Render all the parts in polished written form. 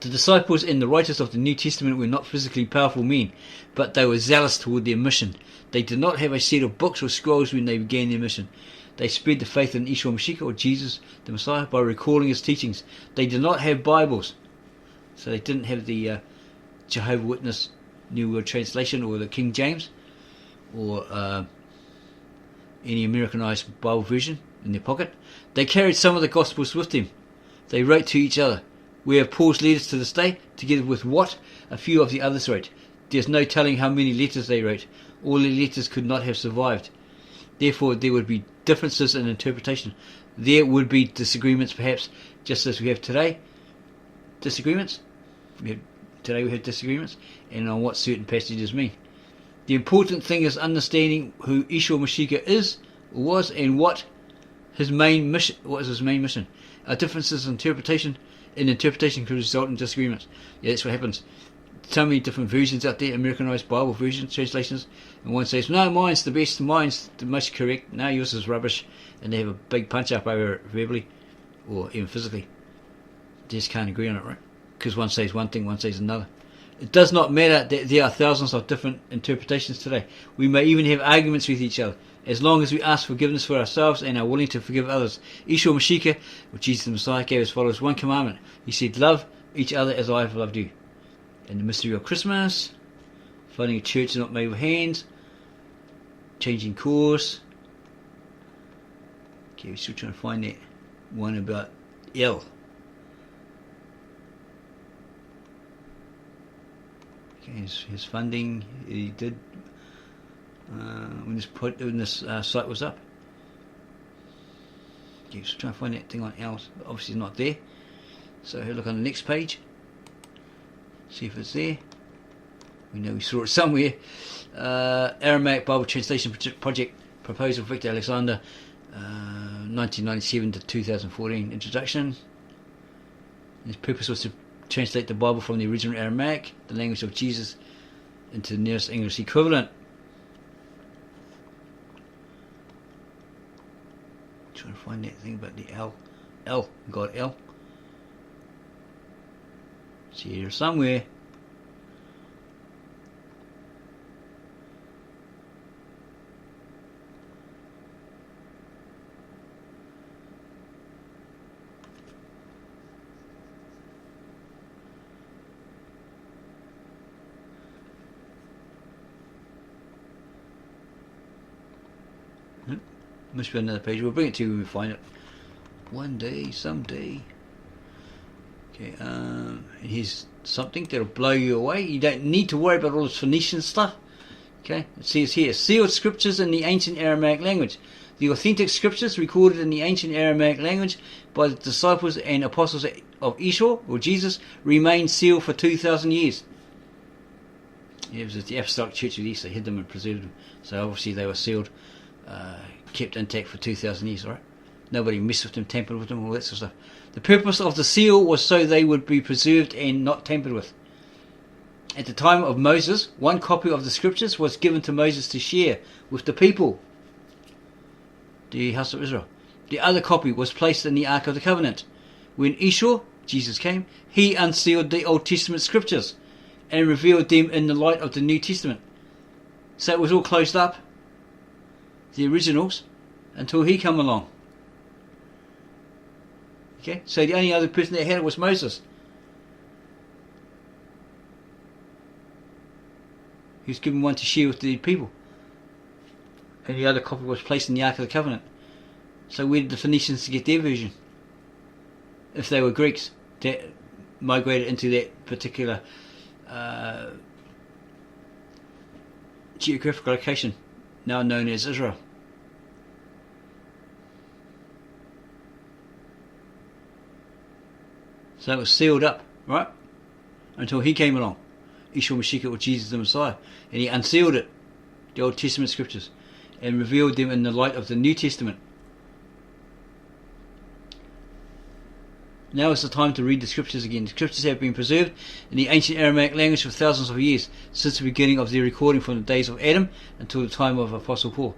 The disciples and the writers of the New Testament were not physically powerful men, but they were zealous toward their mission. They did not have a set of books or scrolls when they began their mission. They spread the faith in Yeshua Mashiach, or Jesus the Messiah, by recalling his teachings. They did not have Bibles, so they didn't have the Jehovah's Witness New World Translation or the King James or any Americanized Bible version in their pocket. They carried some of the Gospels with them. They wrote to each other. We have Paul's letters to this day, together with what a few of the others wrote. There's no telling how many letters they wrote. All the letters could not have survived. Therefore, there would be differences in interpretation. There would be disagreements, perhaps, just as we have today. Disagreements? Today we have disagreements, and on what certain passages mean. The important thing is understanding who Yeshua Mashiach is, or was, and what his main mission. What is his main mission? Our differences in interpretation could result in disagreements. Yeah, that's what happens. So many different versions out there, Americanized Bible versions, translations, and one says, no, mine's the best, mine's the most correct, no, yours is rubbish, and they have a big punch up over it verbally, or even physically. They just can't agree on it, right? Because one says one thing, one says another. It does not matter that there are thousands of different interpretations today. We may even have arguments with each other, as long as we ask forgiveness for ourselves and are willing to forgive others. Yeshua Mashiach, or Jesus the Messiah, gave his followers one commandment. He said, love each other as I have loved you. And the mystery of Christmas, finding a church not made with hands, changing course. Okay, we're still trying to find that one about L. Okay, his funding he did when this site was up. Okay, so trying to find that thing on L. Obviously, it's not there. So have a look on the next page. See if it's there. We know we saw it somewhere. Aramaic Bible Translation Project Proposal, Victor Alexander, 1997 to 2014. Introduction. His purpose was to translate the Bible from the original Aramaic, the language of Jesus, into the nearest English equivalent. Trying to find that thing about the L. God L. It's here somewhere. Must be another page. We'll bring it to you when we find it. One day, someday. Okay, and here's something that'll blow you away. You don't need to worry about all this Phoenician stuff. Okay, it says here, sealed scriptures in the ancient Aramaic language. The authentic scriptures recorded in the ancient Aramaic language by the disciples and apostles of Yeshua, or Jesus, remain sealed for 2,000 years. Yeah, it was the Apostolic Church of East. They hid them and preserved them. So obviously they were sealed, kept intact for 2,000 years, right? Nobody messed with them, tampered with them, all that sort of stuff. The purpose of the seal was so they would be preserved and not tampered with. At the time of Moses, one copy of the scriptures was given to Moses to share with the people, the house of Israel. The other copy was placed in the Ark of the Covenant. When Yeshua, Jesus, came, he unsealed the Old Testament scriptures and revealed them in the light of the New Testament. So it was all closed up, the originals, until he come along. Okay, so the only other person that had it was Moses. He was given one to share with the people. And the other copy was placed in the Ark of the Covenant. So where did the Phoenicians get their version? If they were Greeks that migrated into that particular geographical location, now known as Israel. So it was sealed up, right? Until he came along, Yeshua Mashiach, or Jesus the Messiah, and he unsealed it, the Old Testament scriptures, and revealed them in the light of the New Testament. Now is the time to read the scriptures again. The scriptures have been preserved in the ancient Aramaic language for thousands of years, since the beginning of their recording from the days of Adam until the time of Apostle Paul.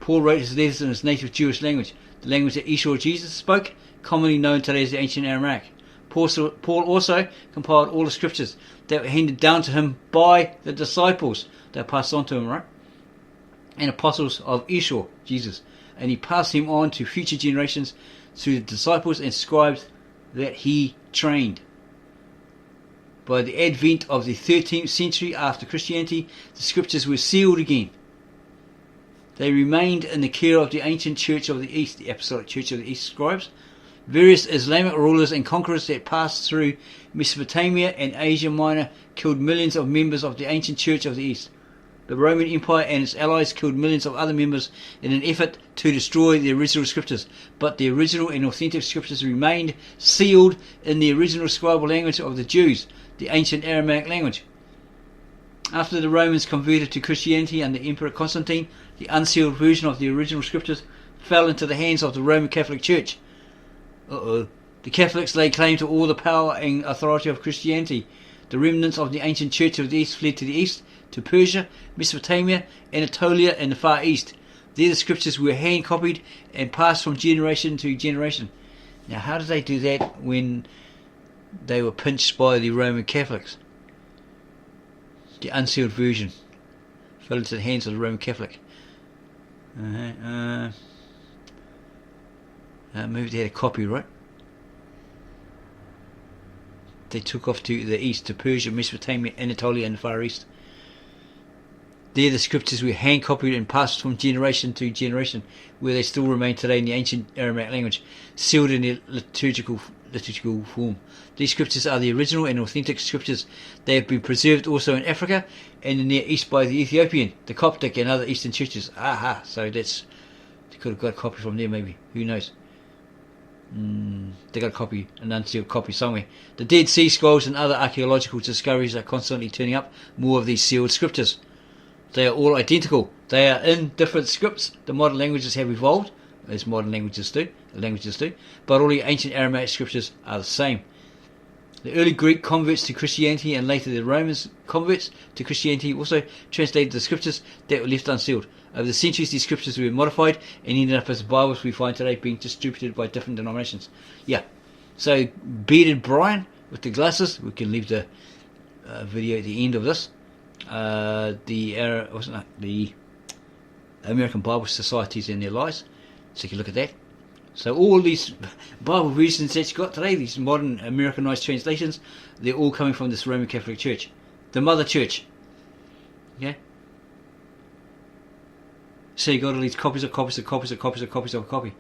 Paul wrote his letters in his native Jewish language, the language that Yeshua Jesus spoke, commonly known today as the ancient Aramaic. Paul also compiled all the scriptures that were handed down to him by the disciples. They passed on to him, right? And apostles of Yeshua, Jesus. And he passed him on to future generations through the disciples and scribes that he trained. By the advent of the 13th century after Christianity, the scriptures were sealed again. They remained in the care of the ancient Church of the East, the Apostolic Church of the East scribes. Various Islamic rulers and conquerors that passed through Mesopotamia and Asia Minor killed millions of members of the ancient Church of the East. The Roman Empire and its allies killed millions of other members in an effort to destroy the original scriptures, but the original and authentic scriptures remained sealed in the original scribal language of the Jews, the ancient Aramaic language. After the Romans converted to Christianity under Emperor Constantine, the unsealed version of the original scriptures fell into the hands of the Roman Catholic Church. The Catholics laid claim to all the power and authority of Christianity. The remnants of the ancient Church of the East fled to the east, to Persia, Mesopotamia, Anatolia, and the Far East. There the scriptures were hand-copied and passed from generation to generation. Now, how did they do that when they were pinched by the Roman Catholics? The unsealed version fell into the hands of the Roman Catholic. Maybe they had a copy, right? They took off to the east, to Persia, Mesopotamia, Anatolia, and the Far East. There the scriptures were hand-copied and passed from generation to generation, where they still remain today in the ancient Aramaic language, sealed in their liturgical form. These scriptures are the original and authentic scriptures. They have been preserved also in Africa and in the Near East by the Ethiopian, the Coptic, and other Eastern churches. So they could have got a copy from there, maybe. Who knows? They got a copy, an unsealed copy somewhere. The Dead Sea Scrolls and other archaeological discoveries are constantly turning up more of these sealed scriptures. They are all identical. They are in different scripts. The modern languages have evolved, as modern languages do, but all the ancient Aramaic scriptures are the same. The early Greek converts to Christianity and later the Romans converts to Christianity also translated the scriptures that were left unsealed. Over the centuries, these scriptures were modified and ended up as the Bibles we find today, being distributed by different denominations. Yeah, so Bearded Brian with the glasses, we can leave the video at the end of this. The American Bible Societies and their lies. So you can look at that. So all these Bible versions that you got today, these modern Americanized translations, they're all coming from this Roman Catholic Church, the Mother Church. Yeah. So you got all these copies of copies of copies of copies of copies of a copy,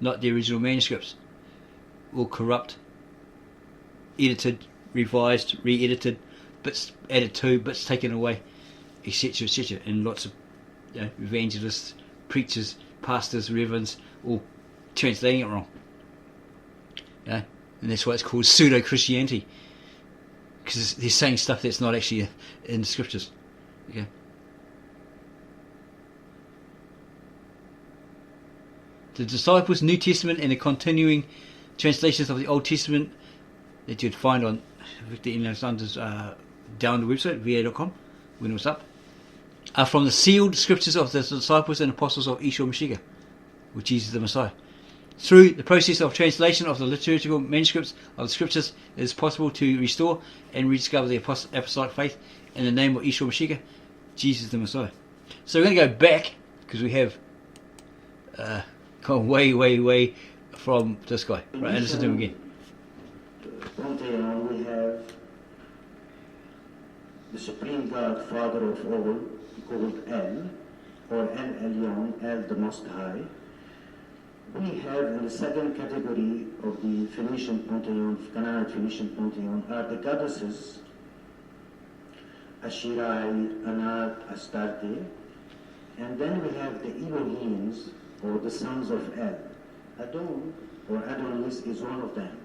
not the original manuscripts. All corrupt, edited, revised, re-edited, bits added to, bits taken away, etc., etc. And lots of evangelists, preachers, pastors, reverends, all translating it wrong. Yeah, and that's why it's called pseudo-Christianity, because they're saying stuff that's not actually in the scriptures. Okay. The Disciples' New Testament and the continuing translations of the Old Testament that you'd find on Victor Alexander's down the website, va.com, when it was up, are from the sealed scriptures of the disciples and apostles of Yeshua Mashiach, or Jesus the Messiah. Through the process of translation of the liturgical manuscripts of the scriptures, it is possible to restore and rediscover the apostolic faith in the name of Yeshua Mashiach, Jesus the Messiah. So we're going to go back, because we have gone way from this guy. Right, and listen to him again. Pantheon, we have the Supreme God, Father of all, called El, or El Elyon, El the Most High. We have in the second category of the Phoenician Pantheon, Canaanite Phoenician Pantheon, are the goddesses Ashirai, Anat, Astarte, and then we have the Elohims, or the sons of El. Adon, or Adonis, is one of them.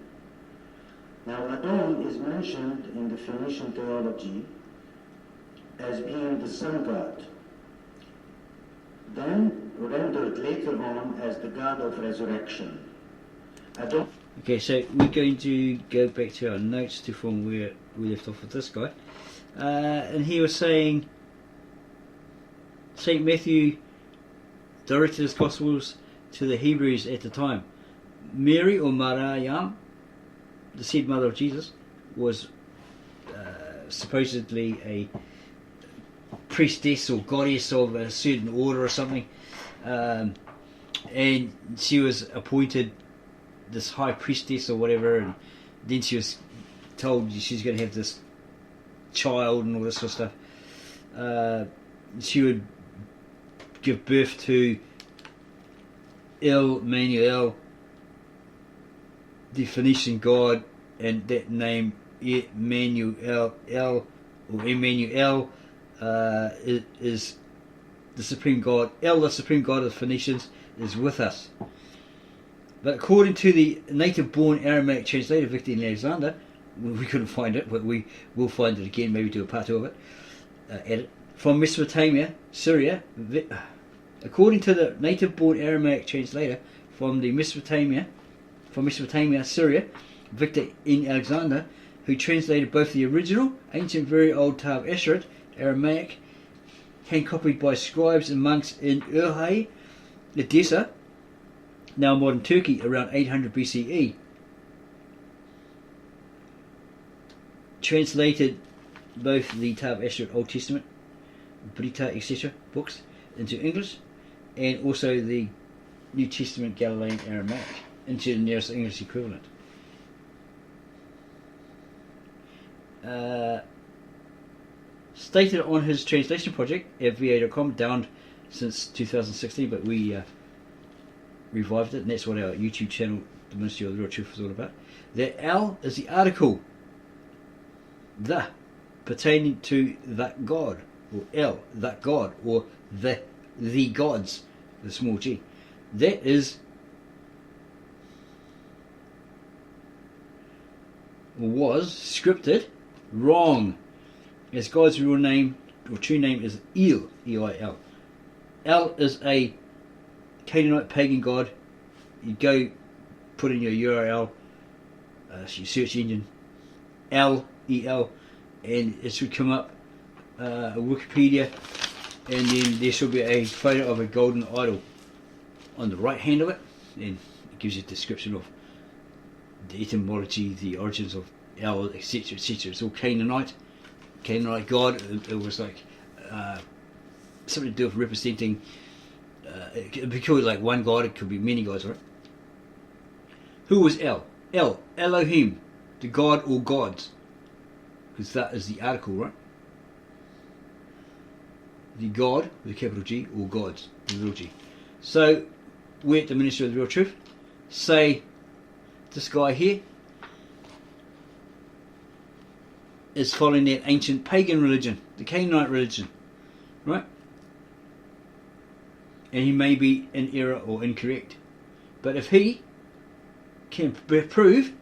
Now, Adon is mentioned in the Phoenician theology as being the sun god, then rendered later on as the god of resurrection. Adon. Okay, so we're going to go back to our notes to from where we left off with this guy. And he was saying St. Matthew directed his Gospels to the Hebrews at the time. Mary, or Maryam, the said mother of Jesus, was supposedly a priestess or goddess of a certain order or something, and she was appointed this high priestess or whatever, and then she was told she's going to have this child and all this sort of stuff. She would give birth to Manuel, the Phoenician god, and that name Emmanuel is the supreme god. The supreme god of the Phoenicians, is with us. But according to the native-born Aramaic translator Victor and Alexander, we couldn't find it, but we will find it again, maybe do a part 2 of it, edit, from Mesopotamia, Syria. According to the native-born Aramaic translator from Mesopotamia, Syria, Victor N. Alexander, who translated both the original, ancient very old Tav Esheret, Aramaic, hand-copied by scribes and monks in Urhay, Edessa, now modern Turkey, around 800 BCE. Translated both the Tav Esheret Old Testament, Brita, etc. books into English, and also the New Testament Galilean Aramaic into the nearest English equivalent. Stated on his translation project at va.com, down since 2016, but we revived it, and that's what our YouTube channel, The Ministry of the Real Truth, is all about. That Al is the article, the, pertaining to that God, or El, that God, or the gods, the small g. That is, was scripted wrong, as God's real name or true name is El, E-I-L. El is a Canaanite pagan god. You go put in your URL, your search engine, El, E-L, and it should come up a Wikipedia, and then there should be a photo of a golden idol on the right hand of it, and it gives you a description of the etymology, the origins of El, etc., etc. It's all Canaanite god. It was like something to do with representing. It could be called like one god. It could be many gods, right? Who was El? Elohim, the god or gods, because that is the article, right? The God with a capital G, or gods with a little g. So we at the Ministry of the Real Truth say this guy here is following that ancient pagan religion, the Canaanite religion, right? And he may be in error or incorrect, but if he can prove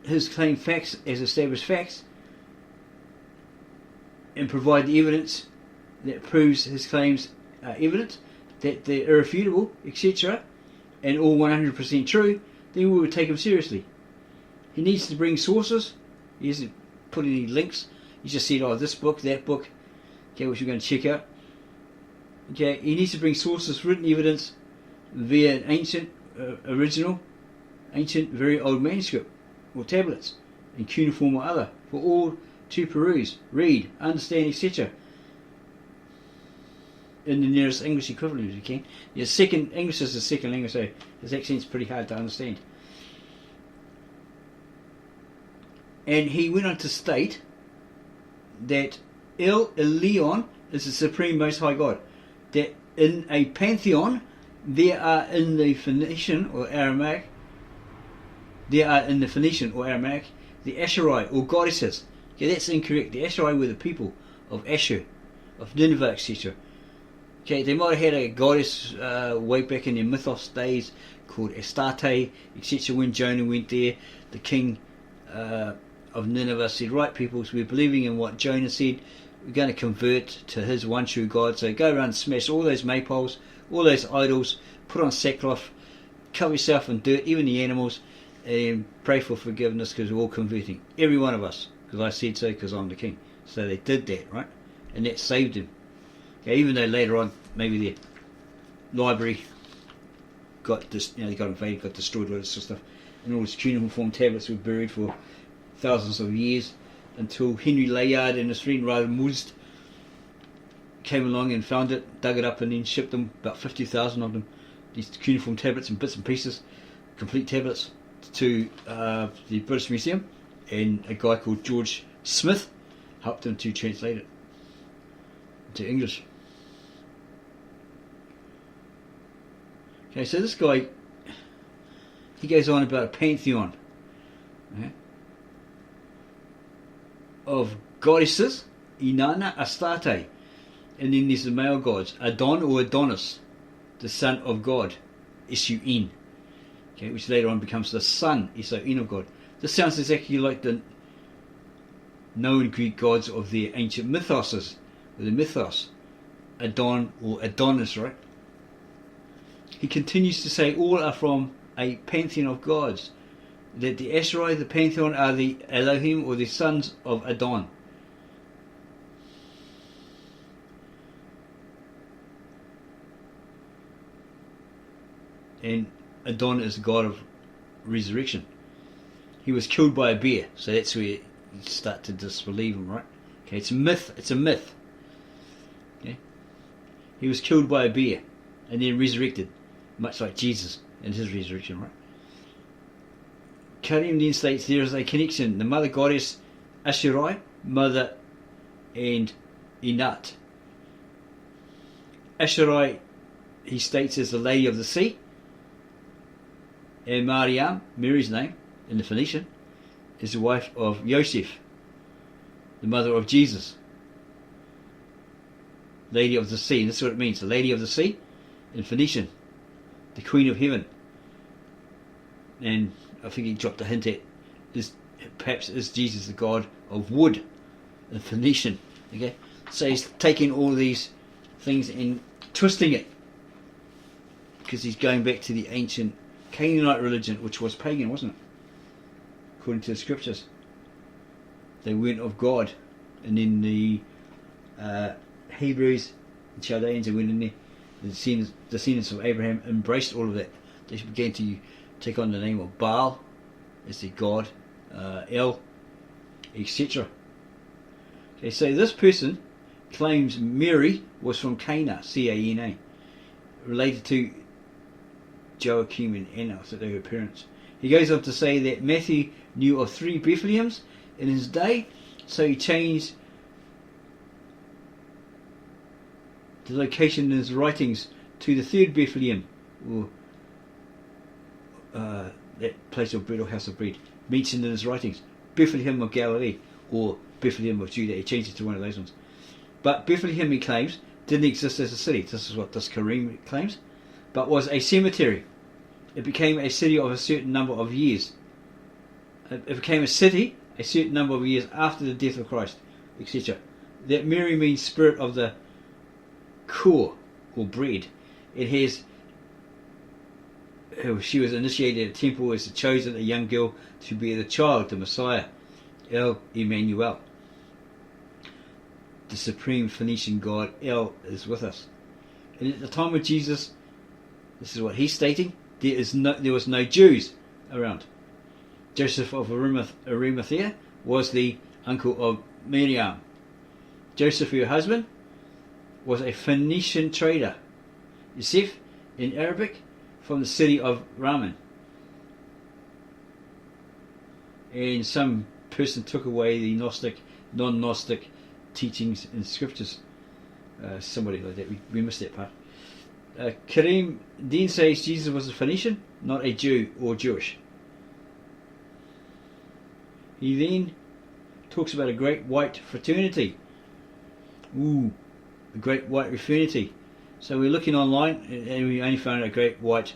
his claim facts as established facts and provide the evidence that proves his claims are evident, that they're irrefutable, etc., and all 100% true, then we would take him seriously. He needs to bring sources. He hasn't put any links. He just said, oh, this book, that book, okay, which we're going to check out. Okay, he needs to bring sources, written evidence via an ancient, ancient, very old manuscript or tablets in cuneiform or other for all to peruse, read, understand, etc. in the nearest English equivalent if you can. English is the second language, so his accent's pretty hard to understand. And he went on to state that El Elyon is the supreme most high God. That in a pantheon there are in the Phoenician or Aramaic, the Asherai or goddesses. Okay, that's incorrect. The Asherai were the people of Ashur, of Nineveh, etc. Okay, they might have had a goddess way back in their mythos days called Astarte, etc. When Jonah went there, the king of Nineveh said, right peoples, we're believing in what Jonah said, we're going to convert to his one true God, so go around and smash all those maypoles, all those idols, put on sackcloth, cover yourself in dirt, even the animals, and pray for forgiveness because we're all converting, every one of us, because I said so, because I'm the king. So they did that, right? And that saved them. Okay, even though later on maybe their library got invaded, got destroyed, all this sort of stuff. and all his cuneiform tablets were buried for thousands of years, until Henry Layard and his friend Rav Muzd came along and found it, dug it up, and then shipped them, about 50,000 of them, these cuneiform tablets and bits and pieces, complete tablets, to the British Museum, and a guy called George Smith helped him to translate it into English. Okay, so this guy, he goes on about a pantheon, okay, of goddesses, Inanna, Astarte, and then there's the male gods, Adon or Adonis, the son of God, S-U-N, okay, which later on becomes the son, S-O-N, of God. This sounds exactly like the known Greek gods of their ancient mythoses, or the mythos, Adon or Adonis, right? He continues to say all are from a pantheon of gods, that the Asherah, the pantheon, are the Elohim or the sons of Adon. And Adon is the god of resurrection. He was killed by a bear, so that's where you start to disbelieve him, right? Okay, it's a myth. It's a myth. Okay, he was killed by a bear and then resurrected, much like Jesus and his resurrection, right? Karim then states there is a connection. The mother goddess Asherai, mother and Inat. Asherai, he states, is the lady of the sea. And Mariam, Mary's name in the Phoenician, is the wife of Joseph, the mother of Jesus. Lady of the sea, and that's what it means, the lady of the sea in Phoenician, the queen of heaven. And I think he dropped a hint at, perhaps is Jesus the god of wood in Phoenician. Okay, so he's taking all these things and twisting it, because he's going back to the ancient Canaanite religion, which was pagan, wasn't it? According to the scriptures, they weren't of God. And then the Hebrews and Chaldeans that went in there, the descendants of Abraham, embraced all of that. They began to take on the name of Baal as their god, El, etc. Okay, so this person claims Mary was from Cana, C-A-N-A, related to Joachim and Anna, so they were parents. He goes on to say that Matthew knew of 3 Bethlehems in his day, so he changed the location in his writings to the 3rd Bethlehem, or that place of bread or house of bread, mentioned in his writings, Bethlehem of Galilee, or Bethlehem of Judah. He changed it to one of those ones. But Bethlehem, he claims, didn't exist as a city. This is what this Karim claims, but was a cemetery. It became a city of a certain number of years. It became a city a certain number of years after the death of Christ, etc. That Mary means spirit of the core, or bread. It has, she was initiated at a temple as a chosen, a young girl, to bear the child, the Messiah, El Emmanuel. The supreme Phoenician god El is with us. And at the time of Jesus, this is what he's stating, there was no Jews around. Joseph of Arimathea was the uncle of Miriam. Joseph, her husband, was a Phoenician trader. Yosef, in Arabic, from the city of Raman. And some person took away the non-Gnostic teachings in scriptures. Somebody like that. We missed that part. Karim then says Jesus was a Phoenician, not a Jew or Jewish. He then talks about a great white fraternity. Ooh, a great white fraternity. So we're looking online and we only found a great white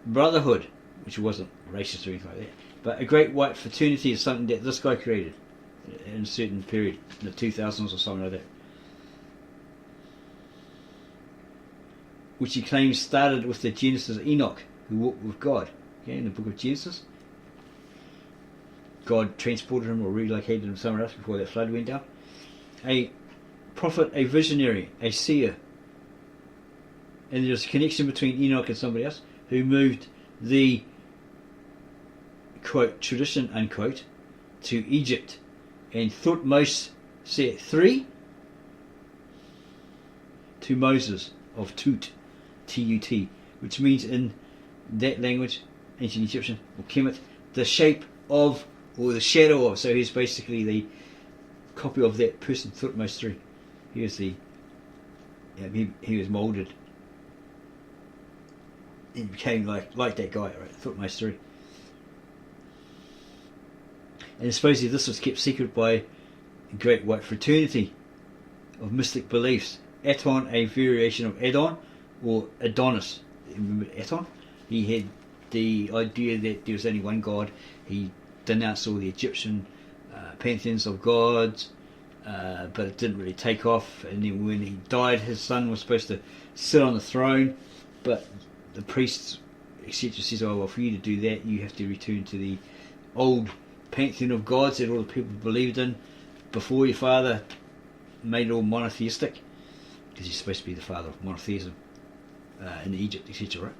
brotherhood, which wasn't racist or anything like that. But a great white fraternity is something that this guy created in a certain period, in the 2000s or something like that, which he claims started with the Genesis Enoch, who walked with God. Okay, in the book of Genesis, God transported him or relocated him somewhere else before that flood went down. A prophet, a visionary, a seer. And there's a connection between Enoch and somebody else who moved the quote, tradition, unquote, to Egypt, and Thutmose said 3 to Moses of Tut, T-U-T, which means in that language, ancient Egyptian, or Kemet, the shape of, or the shadow of. So he's basically the copy of that person, Thutmose 3. He was the, he was moulded. He became like that guy, right? Thutmose 3. And supposedly this was kept secret by a great white fraternity of mystic beliefs. Aton, a variation of Adon or Adonis. Remember Aton? He had the idea that there was only one God. He denounced all the Egyptian pantheons of gods, but it didn't really take off. And then when he died, his son was supposed to sit on the throne, but the priests, etc., says, oh, well, for you to do that, you have to return to the old pantheon of gods that all the people believed in before your father made it all monotheistic, because he's supposed to be the father of monotheism in Egypt, etc., right?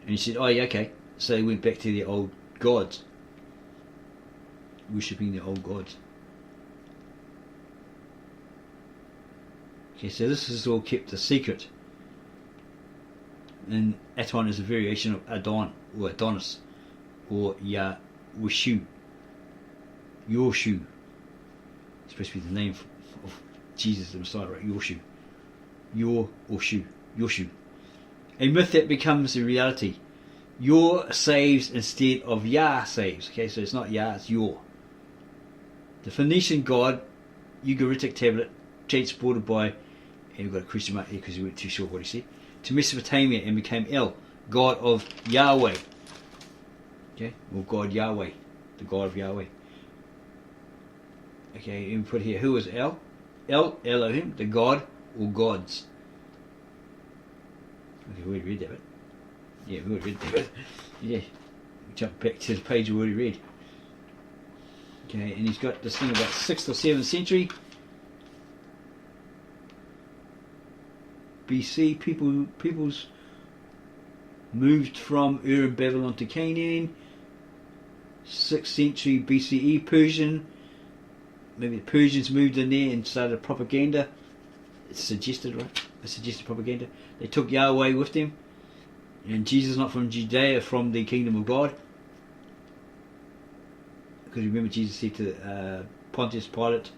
And he said, oh yeah, okay. So they went back to the old gods, worshipping the old gods. Okay, so this is all kept a secret. And Aton is a variation of Adon or Adonis or Yahushu. Yoshu. It's supposed to be the name of Jesus the Messiah, right? Yoshu. Yoshu. A myth that becomes a reality. Yor saves instead of Yah saves. Okay, so it's not Yah, it's Yor. The Phoenician god, Ugaritic tablet, transported by, and we've got a question mark here because we weren't too sure what he said, to Mesopotamia and became El, god of Yahweh. Okay, or God Yahweh, the God of Yahweh. Okay, and we put here, who is El? El, Elohim, the God or gods. Okay, we already read that bit. Yeah, we already read that bit. Yeah, jump back to the page we already read. Okay, and he's got this thing about 6th or 7th century BC. Peoples moved from Ur and Babylon to Canaan. 6th century BCE Persian. Maybe the Persians moved in there and started propaganda. It's suggested, right? It's suggested propaganda. They took Yahweh with them. And Jesus not from Judea, from the kingdom of God. Because remember Jesus said to Pontius Pilate,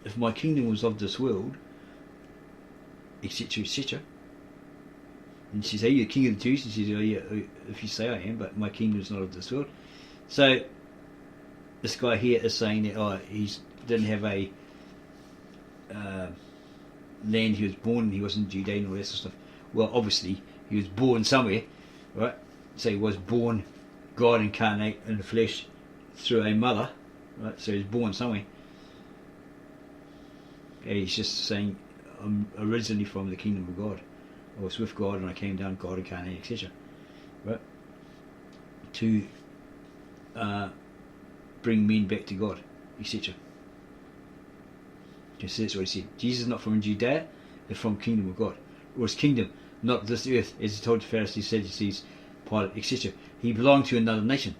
if my kingdom was of this world, etc., etc. And she says, are you the king of the Jews? And she says, oh yeah, if you say I am, but my kingdom is not of this world. So this guy here is saying that he didn't have a land he was born in, he wasn't Judean and all that sort of stuff. Well, obviously he was born somewhere, right? So he was born God incarnate in the flesh through a mother, right? So he was born somewhere. And he's just saying, I'm originally from the kingdom of God. I was with God and I came down, God incarnate, etc. Right? To bring men back to God, etc. So that's what he said. Jesus is not from Judea, but from kingdom of God. Or his kingdom, not this earth, as he told the Pharisees, Sadducees, Pilate, etc. He belonged to another nation.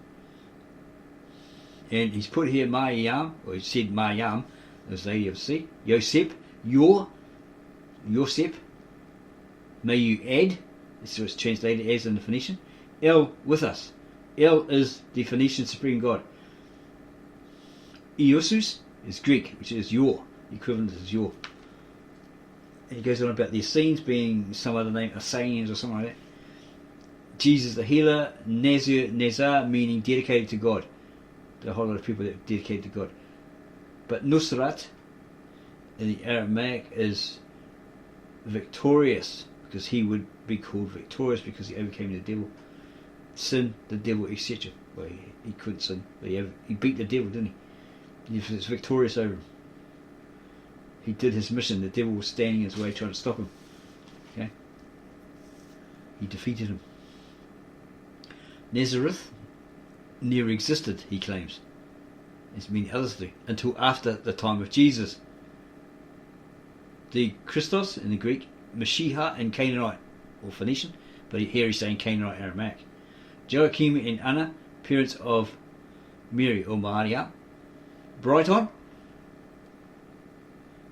And he's put here Maryam, or he said Maryam, as lady of the sea, Yosef, Yosef, may you add, this is what's translated as in the Phoenician, El with us. El is the Phoenician supreme God. Iosus is Greek, which is your, the equivalent is your. And he goes on about the Essenes being some other name, Assyrians or something like that. Jesus the healer, Nazar meaning dedicated to God. There are a whole lot of people that are dedicated to God. But Nusrat in the Aramaic is victorious, because he would be called victorious because he overcame the devil. Sin, the devil, etc. Well, he couldn't sin, but he beat the devil, didn't he? He was victorious over him. He did his mission. The devil was standing in his way trying to stop him. Okay? He defeated him. Nazareth never existed, he claims, as many others do, until after the time of Jesus. The Christos in the Greek, Mashiach in Canaanite or Phoenician, but here he's saying Canaanite Aramaic. Joachim and Anna, parents of Mary or Maria. Brighton,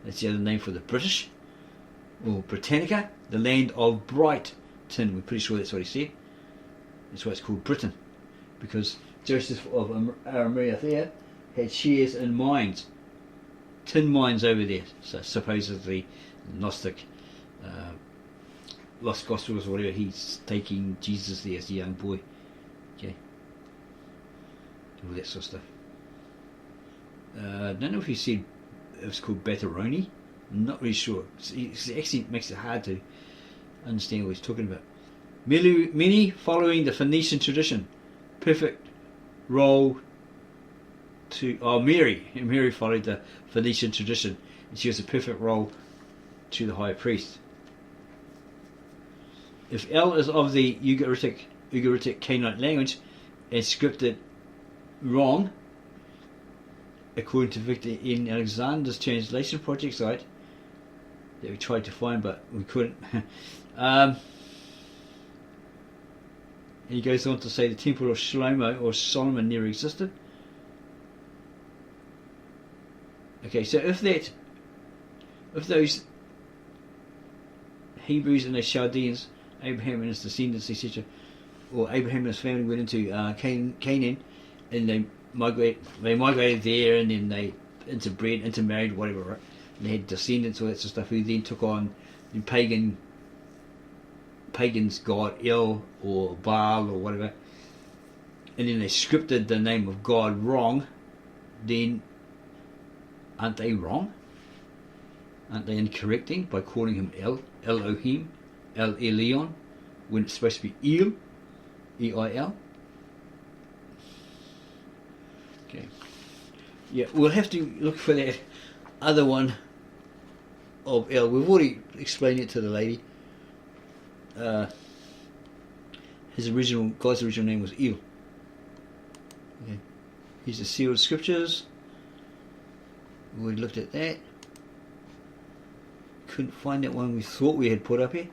that's the other name for the British, or Britannica, the land of Brighton. We're pretty sure that's what he said. That's why it's called Britain, because Joseph of Arimathea had shares in mines, tin mines over there. So supposedly Gnostic, Lost Gospels or whatever, he's taking Jesus there as a young boy. Okay, all that sort of stuff. I don't know if he said it was called Batteroni. I'm not really sure. The accent makes it hard to understand what he's talking about. Many following the Phoenician tradition, perfect role to Mary followed the Phoenician tradition, and she was a perfect role to the high priest. If El is of the Ugaritic Canaanite language and scripted wrong, according to Victor in Alexander's translation project site that we tried to find but we couldn't. He goes on to say the temple of Shlomo or Solomon never existed. Okay, so if those Hebrews and the Chaldeans, Abraham and his descendants, etc., or Abraham and his family went into Canaan, and they migrated there, and then they intermarried, whatever, right? And they had descendants, all that sort of stuff, who then took on the pagan's god El or Baal or whatever, and then they scripted the name of God wrong. Then aren't they wrong? Aren't they incorrecting by calling him El Elohim, El Elyon, when it's supposed to be El, E-I-L? Okay. Yeah, we'll have to look for that other one of El. We've already explained it to the lady. God's original name was El. Okay. Here's the sealed scriptures. We looked at that. Couldn't find that one we thought we had put up here.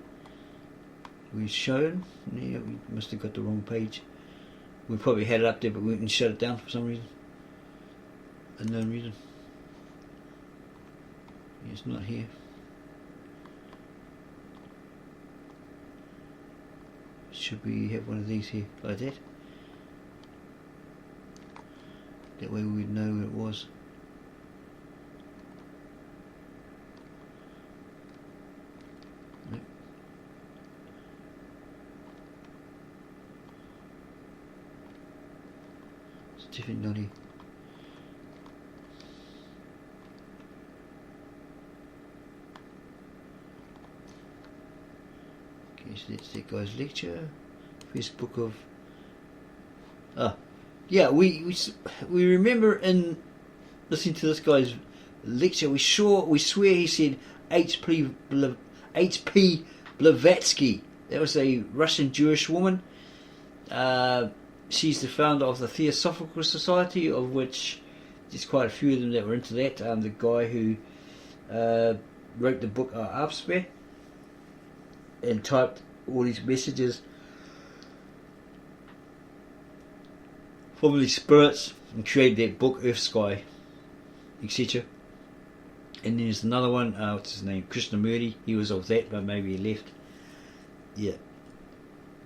We've shown. Yeah, we must have got the wrong page. We probably had it up there, but we didn't shut it down for some reason. Unknown reason. It's not here. Should we have one of these here, like that? That way we'd know where it was. Nope. It's definitely not here. Okay, so that's that guy's lecture. First book of. Yeah, we remember in listening to this guy's lecture, we swear he said H.P. Blavatsky. That was a Russian Jewish woman. She's the founder of the Theosophical Society, of which there's quite a few of them that were into that. The guy who wrote the book Abspe and typed all these messages from these spirits and created that book Earth Sky, etc. And then there's another one, what's his name, Krishnamurti. He was of that, but maybe he left. Yeah,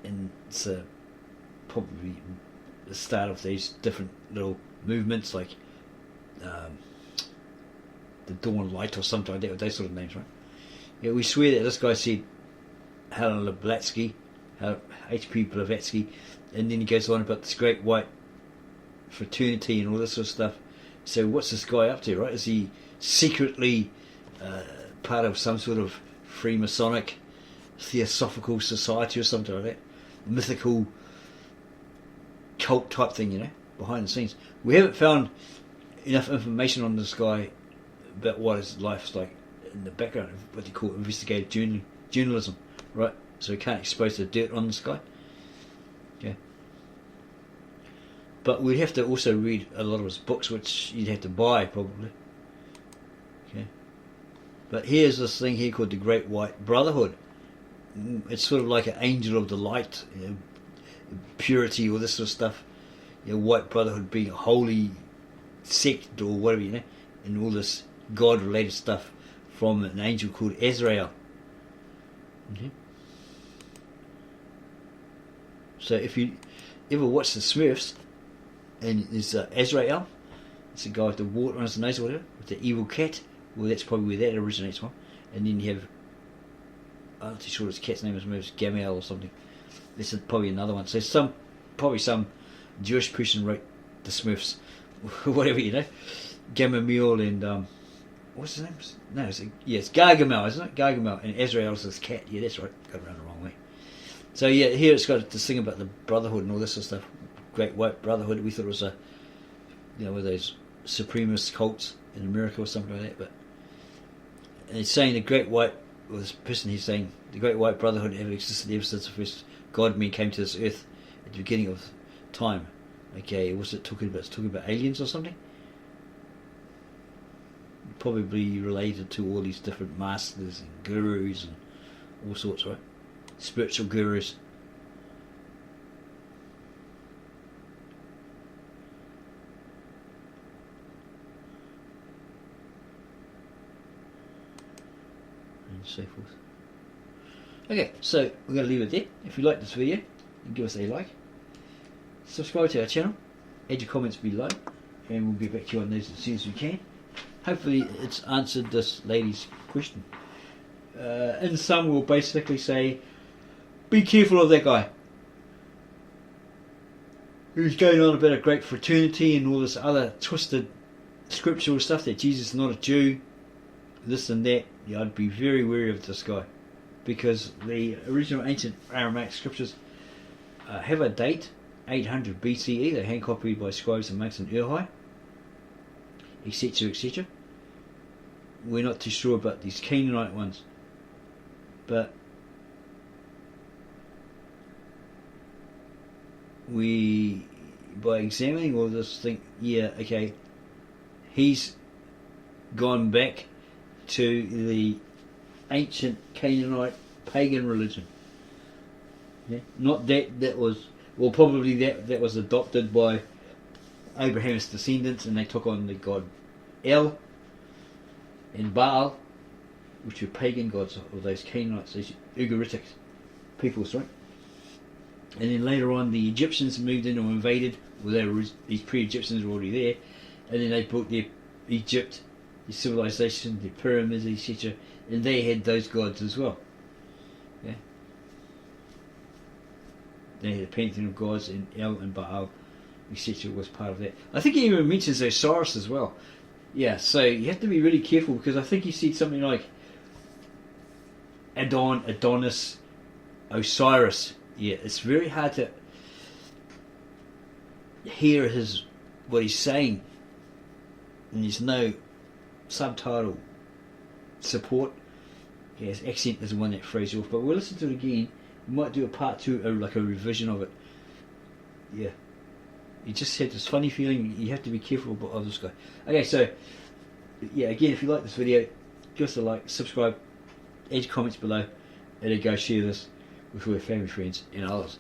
and it's probably the start of these different little movements, like the Dawn Light or something like that, with those sort of names, right? Yeah, we swear that this guy said Helen Blavatsky, H.P. Blavatsky, and then he goes on about this great white fraternity and all this sort of stuff. So what's this guy up to, right? Is he secretly part of some sort of Freemasonic Theosophical Society or something like that? Mythical cult type thing, behind the scenes. We haven't found enough information on this guy about what his life's like in the background of what they call investigative journalism, right? So we can't expose the dirt on this guy. Okay. But we'd have to also read a lot of his books, which you'd have to buy probably. Okay. But here's this thing here called the Great White Brotherhood. It's sort of like an angel of the light, purity, all this sort of stuff. You know, White Brotherhood being a holy sect or whatever, you know, and all this God-related stuff from an angel called Azrael. Mm-hmm. So if you ever watch the Smurfs, and there's Azrael, it's a guy with the water on his nose or whatever, with the evil cat. Well, that's probably where that originates from. And then you have, I'm not too sure his cat's name is, maybe it's Gamel or something. This is probably another one. So probably some Jewish person wrote the Smurfs, whatever, you know, Gamaliel and what's his name? No, it's Gargamel, isn't it? Gargamel, and Azrael's this cat. Yeah, that's right. Got around the wrong way. So yeah, here it's got this thing about the Brotherhood and all this sort of stuff. Great White Brotherhood. We thought it was a, you know, one of those supremacist cults in America or something like that. But and it's saying the Great White, well, this person he's saying the Great White Brotherhood have existed ever since the first God-men came to this earth at the beginning of time. Okay, what's it talking about? It's talking about aliens or something? Probably related to all these different masters and gurus and all sorts, right? Spiritual gurus. And so forth. Okay, so we're going to leave it there. If you like this video, give us a like. Subscribe to our channel. Add your comments below. And we'll get back to you on those as soon as we can. Hopefully it's answered this lady's question. And some will basically say, be careful of that guy who's going on about a great fraternity and all this other twisted scriptural stuff that Jesus is not a Jew, this and that. Yeah, I'd be very wary of this guy, because the original ancient Aramaic scriptures have a date, 800 BCE. They're hand copied by scribes and monks in Urhai, etc., etc. We're not too sure about these Canaanite ones, but we, by examining all this, think, yeah, okay, he's gone back to the ancient Canaanite pagan religion. Yeah? Not that was, well, probably that was adopted by Abraham's descendants, and they took on the god El and Baal, which were pagan gods of those Canaanites, these Zghartic peoples, right? And then later on, the Egyptians moved in or invaded. Well, these pre-Egyptians were already there, and then they built their Egypt, their civilization, their pyramids, etc. And they had those gods as well. Yeah, they had a pantheon of gods, and El and Baal, etc. was part of that. I think he even mentions Osiris as well. Yeah, so you have to be really careful, because I think he said something like Adon, Adonis, Osiris. Yeah, it's very hard to hear what he's saying, and there's no subtitle support. Yeah, his accent is the one that throws you off, but we'll listen to it again. We might do a part 2, like a revision of it. Yeah, you just had this funny feeling. You have to be careful of this guy. Okay, so yeah, again, if you like this video, give us a like, subscribe, add comments below, and then go share this with all your family, friends, and others.